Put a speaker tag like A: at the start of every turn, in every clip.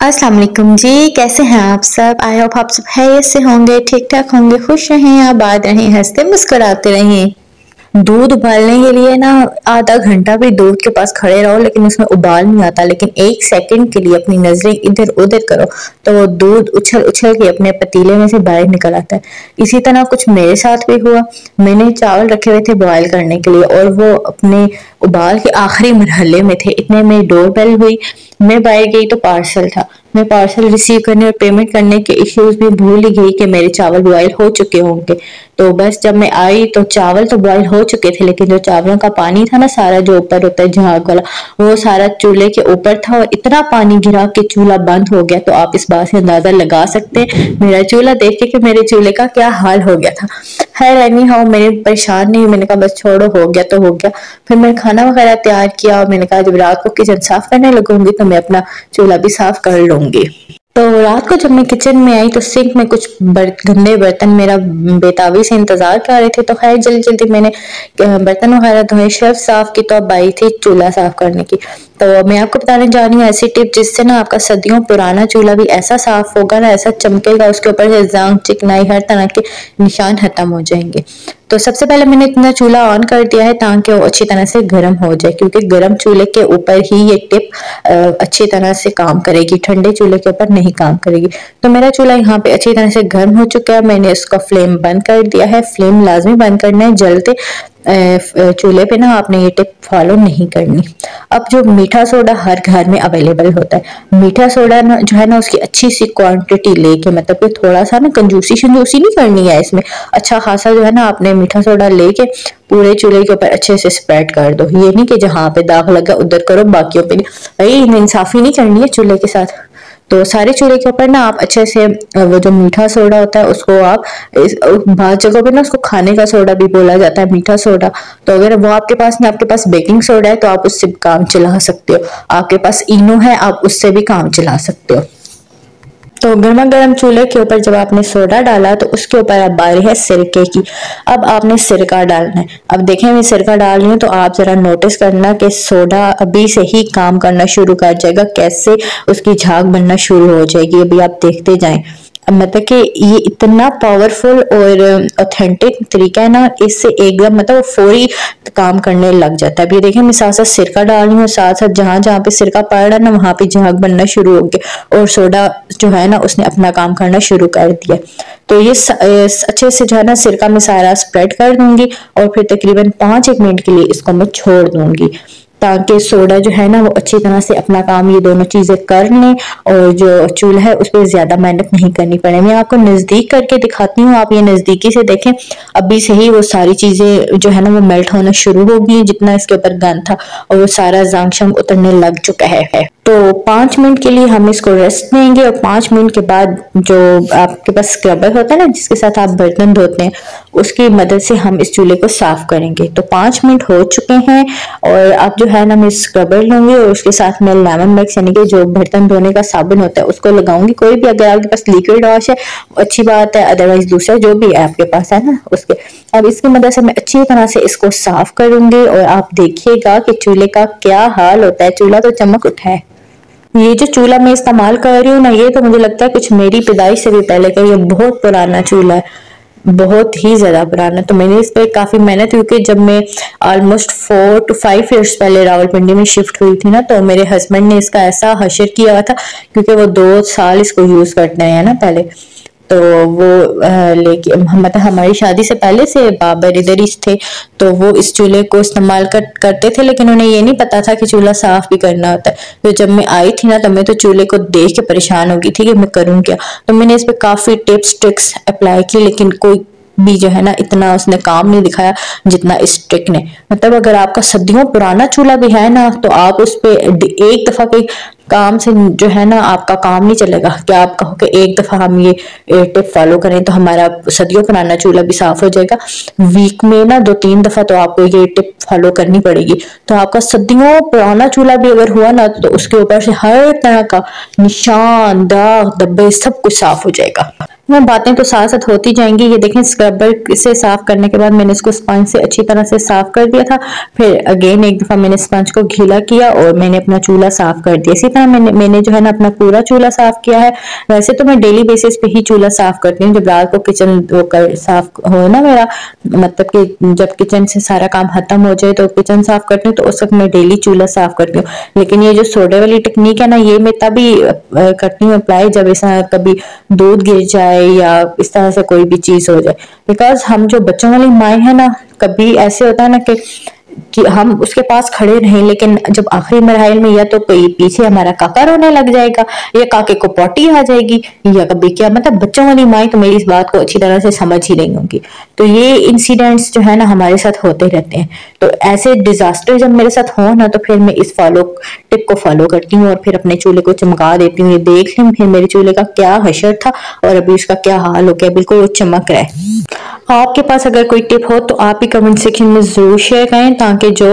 A: अस्सलाम वालेकुम जी। कैसे हैं आप सब? आई होप आप सब खैरियत से होंगे, ठीक ठाक होंगे, खुश रहें, आबाद रहें, हंसते मुस्कुराते रहें। दूध उबालने के लिए ना आधा घंटा भी दूध के पास खड़े रहो लेकिन उसमें उबाल नहीं आता, लेकिन एक सेकंड के लिए अपनी नजरें इधर उधर करो तो वो दूध उछल उछल के अपने पतीले में से बाहर निकल आता है। इसी तरह कुछ मेरे साथ भी हुआ। मैंने चावल रखे हुए थे बॉयल करने के लिए और वो अपने उबाल के आखिरी मरहले में थे, इतने में डोर बेल हुई। मैं बाहर गई तो पार्सल था। मैं पार्सल रिसीव करने और पेमेंट करने के इश्यूज में भूल ही गई कि मेरे चावल बॉयल हो चुके होंगे। तो बस जब मैं आई तो चावल तो बॉयल हो चुके थे, लेकिन जो चावलों का पानी था ना, सारा जो ऊपर होता है झाग वाला, वो सारा चूल्हे के ऊपर था और इतना पानी गिरा कि चूल्हा बंद हो गया। तो आप इस बात से अंदाजा लगा सकते हैं मेरा चूल्हा देख के कि मेरे चूल्हे का क्या हाल हो गया था। खैर एनी हाउ मैंने परेशान नहीं, मैंने कहा बस छोड़ो, हो गया तो हो गया। फिर मैंने खाना वगैरह तैयार किया और मैंने कहा जब रात को किचन साफ करने लगूंगी तो मैं अपना चूल्हा भी साफ कर लूंगी। तो रात को जब मैं किचन में आई तो सिंक में कुछ गंदे बर्तन मेरा बेताबी से इंतजार कर रहे थे। तो खैर जल्दी जल्दी मैंने बर्तन वगैरह धोए, शेल्फ साफ की, तो अब आई थी चूल्हा साफ करने की। तो मैं आपको बताने जा रही हूँ ऐसी टिप जिससे ना आपका सदियों पुराना चूल्हा भी ऐसा साफ होगा ना, ऐसा चमकेगा, उसके ऊपर से जंग चिकनाई हर तरह के निशान खत्म हो जाएंगे। तो सबसे पहले मैंने इतना चूल्हा ऑन कर दिया है ताकि वो अच्छी तरह से गर्म हो जाए, क्योंकि गर्म चूल्हे के ऊपर ही ये टिप अच्छी तरह से काम करेगी, ठंडे चूल्हे के ऊपर नहीं काम करेगी। तो मेरा चूल्हा यहाँ पे अच्छी तरह से गर्म हो चुका है। मैंने इसका फ्लेम बंद कर दिया है। फ्लेम लाजमी बंद करना है, जलते चूल्हे पे ना आपने ये टिप फॉलो नहीं करनी। अब जो मीठा सोडा हर घर में अवेलेबल होता है, मीठा सोडा ना जो है ना उसकी अच्छी सी क्वांटिटी लेके, मतलब कि थोड़ा सा ना कंजूसी शंजूसी नहीं करनी है इसमें, अच्छा खासा जो है ना आपने मीठा सोडा लेके पूरे चूल्हे के ऊपर अच्छे से स्प्रेड कर दो। ये नहीं कि जहाँ पे दाग लगा उधर करो, बाकियों पे नहीं। भाई इंसाफी नहीं करनी है चूल्हे के साथ। तो सारे चूल्हे के ऊपर ना आप अच्छे से वो जो मीठा सोडा होता है उसको आप बहुत जगह पे ना उसको खाने का सोडा भी बोला जाता है, मीठा सोडा। तो अगर वो आपके पास नहीं, आपके पास बेकिंग सोडा है तो आप उससे भी काम चला सकते हो। आपके पास इनो है, आप उससे भी काम चला सकते हो। तो गर्मा गर्म चूल्हे के ऊपर जब आपने सोडा डाला तो उसके ऊपर अब बारी है सिरके की। अब आपने सिरका डालना है। अब देखें मैं सिरका डाल रही हूँ तो आप जरा नोटिस करना कि सोडा अभी से ही काम करना शुरू कर जाएगा, कैसे उसकी झाग बनना शुरू हो जाएगी, अभी आप देखते जाएं। मतलब कि ये इतना पावरफुल और ऑथेंटिक तरीका है ना, इससे एकदम मतलब फौरी काम करने लग जाता है। अब ये देखें मैं साथ साथ सिरका डाल रही हूँ, साथ साथ जहां जहां पे सिरका पड़ रहा है ना वहां पे झाग बनना शुरू हो गया और सोडा जो है ना उसने अपना काम करना शुरू कर दिया। तो ये अच्छे से जो है ना सिरका में सारा स्प्रेड कर दूंगी और फिर तकरीबन 5-1 मिनट के लिए इसको मैं छोड़ दूंगी, ताकि सोडा जो है ना वो अच्छी तरह से अपना काम ये दोनों चीजें कर लें और जो चूल्हा है उस पर ज्यादा मेहनत नहीं करनी पड़े। मैं आपको नजदीक करके दिखाती हूँ, आप ये नजदीकी से देखें। अभी से ही वो सारी चीजें जो है ना वो मेल्ट होना शुरू हो गई, जितना इसके ऊपर गन था, और वो सारा जंग शंग उतरने लग चुका है। तो 5 मिनट के लिए हम इसको रेस्ट देंगे और 5 मिनट के बाद जो आपके पास स्क्रबर होता है ना जिसके साथ आप बर्तन धोते हैं, उसकी मदद से हम इस चूल्हे को साफ करेंगे। तो 5 मिनट हो चुके हैं और अब जो है ना मैं स्क्रबर लूंगी और उसके साथ मैं लेमन मिक्स यानी कि जो बर्तन धोने का साबुन होता है उसको लगाऊंगी। कोई भी अगर आपके पास लिक्विड वॉश है अच्छी बात है, अदरवाइज दूसरा जो भी है आपके पास है ना उसके। अब इसकी मदद से मैं अच्छी तरह से इसको साफ करूंगी और आप देखिएगा कि चूल्हे का क्या हाल होता है। चूल्हा तो चमक उठा है। ये जो चूल्हा मैं इस्तेमाल कर रही हूँ ना, ये तो मुझे लगता है कुछ मेरी पैदाइश से भी पहले का, ये बहुत पुराना चूल्हा है, बहुत ही ज्यादा पुराना। तो मैंने इस पे काफी मेहनत, क्योंकि जब मैं ऑलमोस्ट 4 to 5 ईयर्स पहले रावलपिंडी में शिफ्ट हुई थी ना, तो मेरे हस्बैंड ने इसका ऐसा हशर किया हुआ था, क्योंकि वो 2 साल इसको यूज करते हैं ना पहले। तो वो लेके मतलब हमारी शादी से पहले से बाबर इधर ही थे, तो वो इस चूल्हे को इस्तेमाल करते थे, लेकिन उन्हें ये नहीं पता था कि चूल्हा साफ भी करना होता है। तो जब मैं आई थी ना, तो मैं तो चूल्हे को देख के परेशान हो गई थी कि मैं करूँ क्या। तो मैंने इस पे काफी टिप्स ट्रिक्स अप्लाई की, लेकिन कोई भी जो है ना इतना उसने काम नहीं दिखाया जितना इस ट्रिक ने। मतलब अगर आपका सदियों पुराना चूल्हा भी है ना, तो आप उस पे एक दफा के काम से जो है ना आपका काम नहीं चलेगा। क्या आप कहो कि एक दफा हम ये टिप फॉलो करें तो हमारा सदियों पुराना चूल्हा भी साफ हो जाएगा? वीक में ना 2-3 दफा तो आपको ये टिप फॉलो करनी पड़ेगी। तो आपका सदियों पुराना चूल्हा भी अगर हुआ ना, तो उसके ऊपर से हर तरह का निशान दाग धब्बे सब कुछ साफ हो जाएगा। वो बातें तो साथ साथ होती जाएंगी। ये देखें, स्क्रबर से साफ करने के बाद मैंने इसको स्पंज से अच्छी तरह से साफ कर दिया था। फिर अगेन एक दफा मैंने स्पंज को गीला किया और मैंने अपना चूल्हा साफ कर दिया। इसी तरह मैंने जो है ना अपना पूरा चूल्हा साफ किया है। वैसे तो मैं डेली बेसिस पे ही चूल्हा साफ करती हूँ, जब रात को किचन वो कर साफ हो ना मेरा, मतलब कि जब किचन से सारा काम खत्म हो जाए तो किचन साफ करती हूँ, तो उस वक्त मैं डेली चूल्हा साफ करती हूँ। लेकिन ये जो सोडे वाली टेक्निक है ना, ये मैं तभी करती हूँ अप्लाई जब ऐसा कभी दूध गिर जाए या इस तरह से कोई भी चीज हो जाए। बिकॉज हम जो बच्चों वाली माए है ना, कभी ऐसे होता है ना कि हम उसके पास खड़े रहें, लेकिन जब आखिरी मरहल में या तो कोई पीछे हमारा काका रोने लग जाएगा या काके को पॉटी आ जाएगी या कभी क्या, मतलब बच्चों वाली माए तो मेरी इस बात को अच्छी तरह से समझ ही रही होंगी। तो ये इंसिडेंट्स जो है ना हमारे साथ होते रहते हैं। तो ऐसे डिजास्टर जब मेरे साथ हो ना, तो फिर मैं इस टिप को फॉलो करती हूँ और फिर अपने चूल्हे को चमका देती हूँ। ये देख लें फिर मेरे चूल्हे का क्या हशर था और अभी उसका क्या हाल हो गया, बिल्कुल वो चमक रहा है। आपके पास अगर कोई टिप हो तो आप ही कमेंट सेक्शन में जरूर शेयर करें, ताकि जो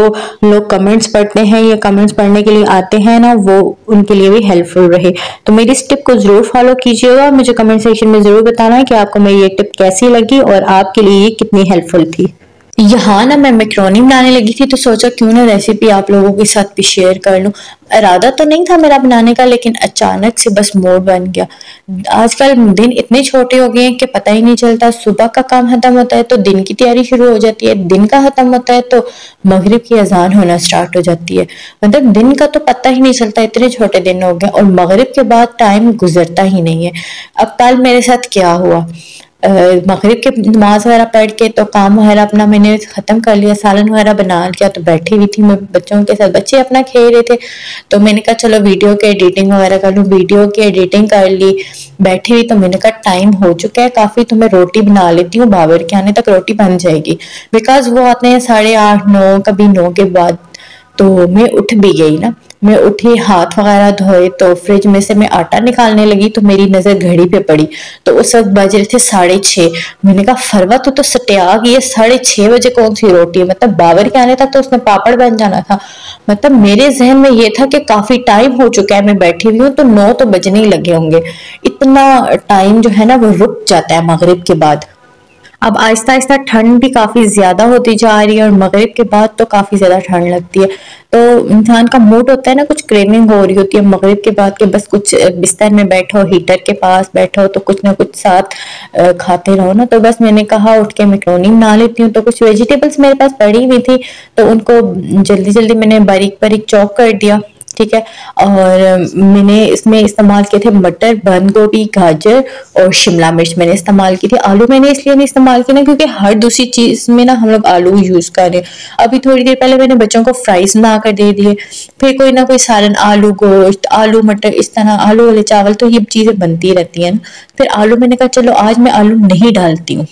A: लोग कमेंट्स पढ़ते हैं या कमेंट्स पढ़ने के लिए आते हैं ना, वो उनके लिए भी हेल्पफुल रहे। तो मेरी इस टिप को जरूर फॉलो कीजिएगा। मुझे कमेंट सेक्शन में जरूर बताना है कि आपको मेरी ये टिप कैसी लगी और आपके लिए ये कितनी हेल्पफुल थी। यहाँ ना मैं मैक्रोनी बनाने लगी थी, तो सोचा क्यों ना रेसिपी आप लोगों के साथ भी शेयर कर लूं। इरादा तो नहीं था मेरा बनाने का, लेकिन अचानक से बस मूड बन गया। आजकल दिन इतने छोटे हो गए हैं कि पता ही नहीं चलता। सुबह का काम खत्म होता है तो दिन की तैयारी शुरू हो जाती है, दिन का खत्म होता है तो मगरिब की अजान होना स्टार्ट हो जाती है। मतलब दिन का तो पता ही नहीं चलता, इतने छोटे दिन हो गए और मगरिब के बाद टाइम गुजरता ही नहीं है। अब कल मेरे साथ क्या हुआ, मगरिब के नमाज वगैरह पढ़ के तो काम वगैरह अपना मैंने खत्म कर लिया, सालन वगैरह बना लिया, तो बैठी हुई थी मैं बच्चों के साथ, बच्चे अपना खेल रहे थे। तो मैंने कहा चलो वीडियो की एडिटिंग वगैरह कर लूँ, वीडियो की एडिटिंग कर ली बैठी हुई। तो मैंने कहा टाइम हो चुका है काफी, तो मैं रोटी बना लेती हूँ, बाबर के आने तक रोटी बन जाएगी। बिकॉज वो आते हैं 8:30 9, कभी 9 के बाद। तो मैं उठ भी गई ना, मैं उठी, हाथ वगैरह धोए, तो फ्रिज में से मैं आटा निकालने लगी तो मेरी नजर घड़ी पे पड़ी। तो उस वक्त बज रहे थे 6:30। मैंने कहा फरवा तो सत्या गई है, 6:30 बजे कौन सी रोटी है, मतलब बाबर के आने तक तो उसमें पापड़ बन जाना था। मतलब मेरे जहन में ये था कि काफी टाइम हो चुका है, मैं बैठी हुई हूँ तो 9 तो बजने ही लगे होंगे। इतना टाइम जो है ना वो रुक जाता है मगरिब के बाद। अब आहिस्ता आहिस्ता ठंड भी काफी ज्यादा होती जा रही है और मगरिब के बाद तो काफी ज्यादा ठंड लगती है। तो इंसान का मूड होता है ना, कुछ क्रेविंग हो रही होती है मगरिब के बाद के बस कुछ बिस्तर में बैठो, हीटर के पास बैठो तो कुछ ना कुछ साथ खाते रहो ना। तो बस मैंने कहा उठ के मैक्रोनी बना लेती हूँ। तो कुछ वेजिटेबल्स मेरे पास पड़ी हुई थी, तो उनको जल्दी जल्दी मैंने बारीक बारीक चॉप कर दिया, ठीक है। और मैंने इसमें इस्तेमाल किए थे मटर, बंद गोभी, गाजर और शिमला मिर्च मैंने इस्तेमाल की थी। आलू मैंने इसलिए नहीं इस्तेमाल किया ना क्योंकि हर दूसरी चीज में ना हम लोग आलू यूज कर रहे हैं। अभी थोड़ी देर पहले मैंने बच्चों को फ्राइज बना कर दे दिए, फिर कोई ना कोई सालन, आलू गोश्त, आलू मटर, इस तरह आलू वाले चावल, तो ये चीजें बनती रहती है ना। फिर आलू मैंने कहा चलो आज मैं आलू नहीं डालती हूँ।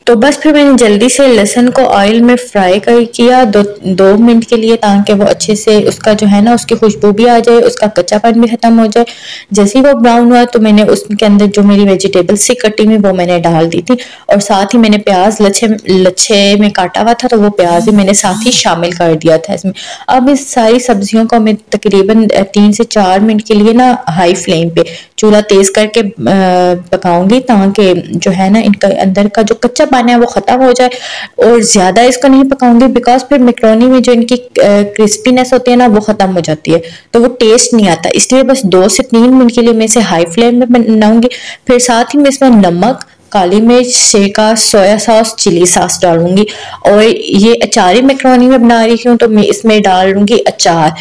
A: तो बस फिर मैंने जल्दी से लहसुन को ऑयल में फ्राई कर किया 2 मिनट के लिए, ताकि वो अच्छे से उसका जो है ना उसकी खुशबू भी आ जाए, उसका कच्चापन भी खत्म हो जाए। जैसे ही वो ब्राउन हुआ तो मैंने उसके अंदर जो मेरी वेजिटेबल से कटी हुई वो मैंने डाल दी थी, और साथ ही मैंने प्याज लच्छे में काटा हुआ था तो वो प्याज भी मैंने साथ ही शामिल कर दिया था इसमें। अब इस सारी सब्जियों को मैं तकरीबन 3 से 4 मिनट के लिए ना हाई फ्लेम पे चूल्हा तेज करके पकाऊंगी, ताकि जो है ना इनका अंदर का जो कच्चा पानी है वो खत्म हो जाए। और ज्यादा इसको नहीं पकाऊंगी बिकॉज फिर मैक्रोनी में जो इनकी क्रिस्पीनेस होती है ना वो खत्म हो जाती है, तो वो टेस्ट नहीं आता। इसलिए बस 2 से 3 मिनट के लिए मैं इसे हाई फ्लेम में बनाऊंगी। फिर साथ ही मैं इसमें नमक, काली मिर्च, सिरका, सोया सॉस, चिली सॉस डालूंगी। और ये अचारी मैक्रोनी में बना रही हूँ तो मैं इसमें डालूंगी अचार।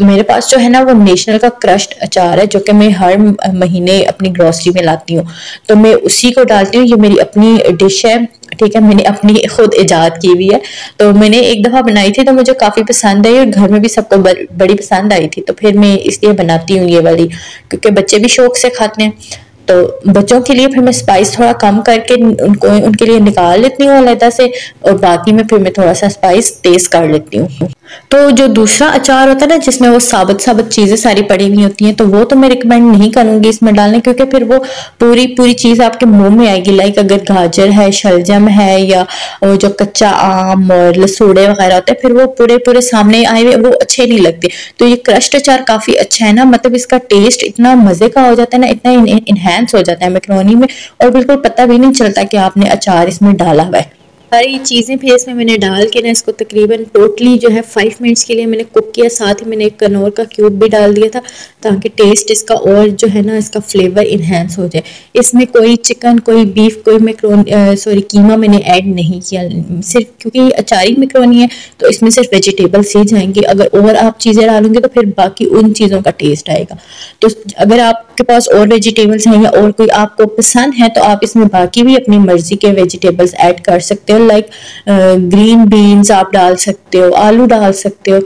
A: मेरे पास जो है ना वो नेशनल का क्रश्ड अचार है, जो कि मैं हर महीने अपनी ग्रोसरी में लाती हूँ, तो मैं उसी को डालती हूँ। ये मेरी अपनी डिश है, ठीक है, मैंने अपनी खुद इजाद की हुई है। तो मैंने एक दफा बनाई थी तो मुझे काफी पसंद आई और घर में भी सबको बड़ी पसंद आई थी। तो फिर मैं इसलिए बनाती हूँ ये वाली, क्योंकि बच्चे भी शौक से खाते हैं। तो बच्चों के लिए फिर मैं स्पाइस थोड़ा कम करके उनको उनके लिए निकाल लेती हूँ। लेती हूँ अलग से, और बाकी में फिर मैं थोड़ा सा स्पाइस टेस्ट कर लेती हूँ। तो जो दूसरा अचार होता है ना जिसमें वो साबुत साबुत चीजें सारी पड़ी हुई होती हैं, तो वो तो मैं रिकमेंड नहीं करूंगी इसमें डालने, क्योंकि फिर वो पूरी पूरी चीज आपके मुंह में आएगी। लाइक अगर गाजर है, शलजम है, या वो जो कच्चा आम और लसूड़े वगैरह होते हैं, फिर वो पूरे पूरे सामने आए हुए वो अच्छे नहीं लगते। तो ये क्रश्ड अचार काफी अच्छा है ना, मतलब इसका टेस्ट इतना मजे का हो जाता है ना, इतना इनहेंस हो जाता है मैक्रोनी में, और बिल्कुल पता भी नहीं चलता कि आपने अचार इसमें डाला हुआ है। सारी चीज़ें फिर इसमें मैंने डाल के ना इसको तकरीबन टोटली जो है 5 मिनट्स के लिए मैंने कुक किया। साथ ही मैंने एक कनौर का क्यूब भी डाल दिया था, ताकि टेस्ट इसका और जो है ना इसका फ्लेवर इन्हेंस हो जाए। इसमें कोई चिकन, कोई बीफ, कोई मैक्रोनी कीमा मैंने ऐड नहीं किया, सिर्फ क्योंकि ये अचारी मैक्रोनी है तो इसमें सिर्फ वेजिटेबल्स ही जाएंगे। अगर और आप चीज़ें डालोगे तो फिर बाकी उन चीज़ों का टेस्ट आएगा। तो अगर आपके पास और वेजिटेबल्स हैं या और कोई आपको पसंद है तो आप इसमें बाकी भी अपनी मर्जी के वेजिटेबल्स ऐड कर सकते हो। लाइक ग्रीन बीन्स आप डाल सकते हो, आलू डाल सकते हो,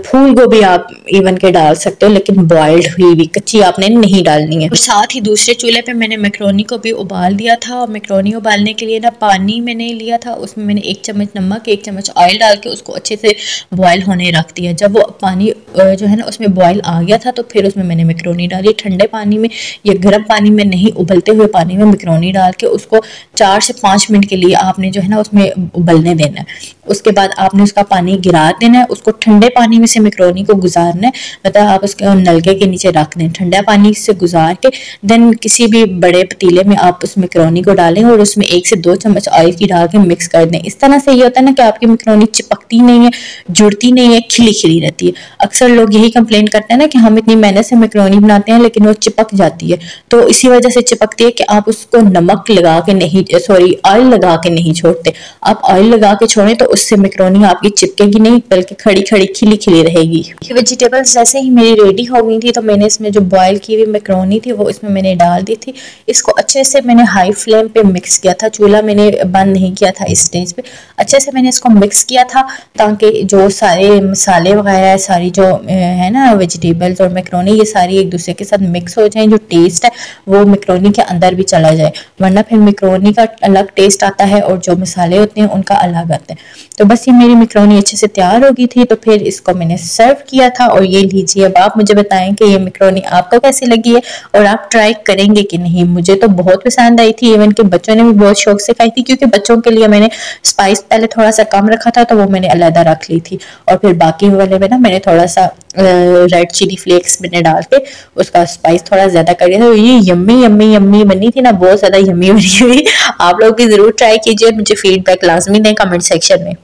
A: फूल गोभी आप इवन के डाल सकते हो, लेकिन बॉइल्ड हुई भी कच्ची आपने नहीं डालनी है। और साथ ही दूसरे चूल्हे पे मैंने मैक्रोनी को भी उबाल दिया था, और मैक्रोनी उबालने के लिए ना पानी मैंने लिया था, उसमें मैंने 1 चम्मच नमक, 1 चम्मच ऑयल डाल के उसको अच्छे से बॉयल होने रख दिया। जब वो पानी जो है ना उसमें बॉयल आ गया था, तो फिर उसमें मैंने मैक्रोनी डाली। ठंडे पानी में या गर्म पानी में नहीं, उबलते हुए पानी में मैक्रोनी डाल के उसको 4 से 5 मिनट के लिए आपने जो है ना उसमें उबलने देना है। उसके बाद आपने उसका पानी गिरा देना है, उसको ठंडे पानी में से मैक्रोनी को गुजारना है, मतलब आप उसके नलके के नीचे रख दें, ठंडा पानी से गुजार के देन किसी भी बड़े पतीले में आप उस मैक्रोनी को डालें और उसमें 1 से 2 चम्मच ऑयल की डाल के मिक्स कर दें। इस तरह से ये होता है ना कि आपकी मैक्रोनी चिपकती नहीं है, जुड़ती नहीं है, खिली खिली रहती है। अक्सर लोग यही कंप्लेन करते हैं ना कि हम इतनी मेहनत से मैक्रोनी बनाते हैं लेकिन वो चिपक जाती है, तो इसी वजह से चिपकती है कि आप उसको नमक लगा के नहीं, सॉरी ऑयल लगा के नहीं छोड़ते। आप ऑयल लगा के छोड़ें तो उससे मैक्रोनी आपकी चिपकेगी नहीं, बल्कि खड़ी खड़ी खिली खिली रहेगी। वेजिटेबल्स जैसे ही मेरी रेडी हो गई थी तो मैंने इसमें जो बॉयल की हुई मैक्रोनी थी वो इसमें मैंने डाल दी थी। इसको अच्छे से मैंने हाई फ्लेम पे मिक्स किया था, चूल्हा मैंने बंद नहीं किया था। इस स्टेज पे अच्छे से मैंने इसको मिक्स किया था, ताकि जो सारे मसाले वगैरह, सारी जो है ना वेजिटेबल्स और मैक्रोनी, ये सारी एक दूसरे के साथ मिक्स हो जाए, जो टेस्ट है वो मैक्रोनी के अंदर भी चला जाए, वरना फिर मैक्रोनी का अलग टेस्ट आता है और जो मसाले होते हैं उनका अलग आता है। तो बस ये मेरी मैक्रोनी अच्छे से तैयार हो गई थी, तो फिर इसको मैंने सर्व किया था। और ये लीजिए, अब आप मुझे बताएं कि ये मैक्रोनी आपको कैसी लगी है और आप ट्राई करेंगे कि नहीं। मुझे तो बहुत पसंद आई थी, इवन के बच्चों ने भी बहुत शौक से खाई थी, क्योंकि बच्चों के लिए मैंने स्पाइस पहले थोड़ा सा कम रखा था, तो वो मैंने अलहदा रख ली थी, और फिर बाकी वाले में ना मैंने थोड़ा सा रेड चिली फ्लेक्स मैंने डाल के उसका स्पाइस थोड़ा ज्यादा कर दिया था। ये यम्मी यम्मी यम्मी बनी थी ना, बहुत ज्यादा यम्मी बनी हुई। आप लोग भी जरूर ट्राई कीजिए, मुझे फीडबैक लाजमी दें कमेंट सेक्शन में।